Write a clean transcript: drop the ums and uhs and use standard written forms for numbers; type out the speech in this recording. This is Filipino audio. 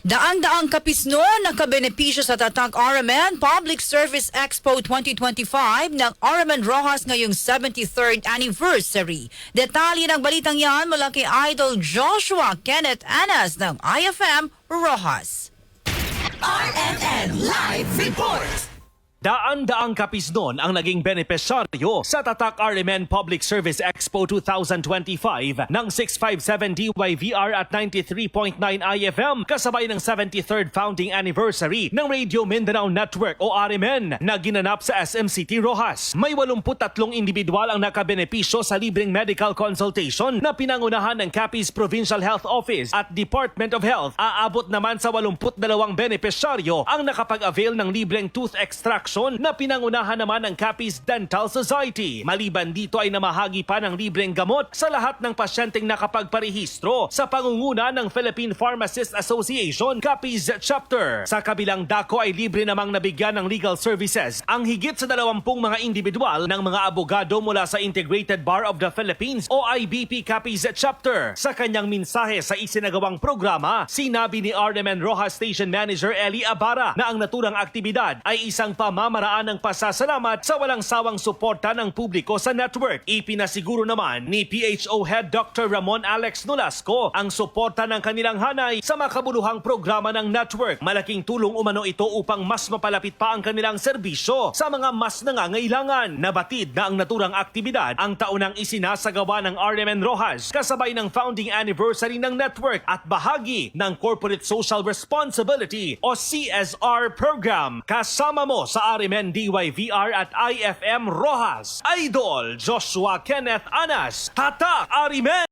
Daang-daang kapisno nakabenepisyo sa Tatak RMN Public Service Expo 2025 ng RMN Rojas ngayong 73rd anniversary. Detalye ng balitang yan mula kay Idol Joshua Kenneth Anas ng IFM Rojas. RMN Live Report! Daan-daang kapisnon ang naging benepisyaryo sa Tatak RMN Public Service Expo 2025 ng 657 DYVR at 93.9 IFM kasabay ng 73rd founding anniversary ng Radio Mindanao Network o RMN na ginanap sa SM City Rojas. May 83 individual ang nakabenepisyo sa libreng medical consultation na pinangunahan ng Capiz Provincial Health Office at Department of Health. Aabot naman sa 82 benepisyaryo ang nakapag-avail ng libreng tooth extraction na pinangunahan naman ng Capiz Dental Society. Maliban dito ay namahagi pa ng libreng gamot sa lahat ng pasyenteng nakapagparehistro sa pangunguna ng Philippine Pharmacists Association Capiz Chapter. Sa kabilang dako ay libre namang nabigyan ng legal services ang higit sa 20 mga individual ng mga abogado mula sa Integrated Bar of the Philippines o IBP Capiz Chapter. Sa kanyang mensahe sa isinagawang programa, sinabi ni RMN Rojas Station Manager Eli Abara na ang naturang aktibidad ay isang pamamaraan ng pasasalamat sa walang sawang suporta ng publiko sa network. Ipinasiguro naman ni PHO Head Dr. Ramon Alex Nolasco ang suporta ng kanilang hanay sa makabuluhang programa ng network. Malaking tulong umano ito upang mas mapalapit pa ang kanilang serbisyo sa mga mas nangangailangan. Nabatid na ang naturang aktibidad ang taunang isinasagawa ng RMN Rojas kasabay ng founding anniversary ng network at bahagi ng Corporate Social Responsibility o CSR program. Kasama mo sa RMN DYVR at IFM Rojas, Idol Joshua Kenneth Anas, Tatak RMN!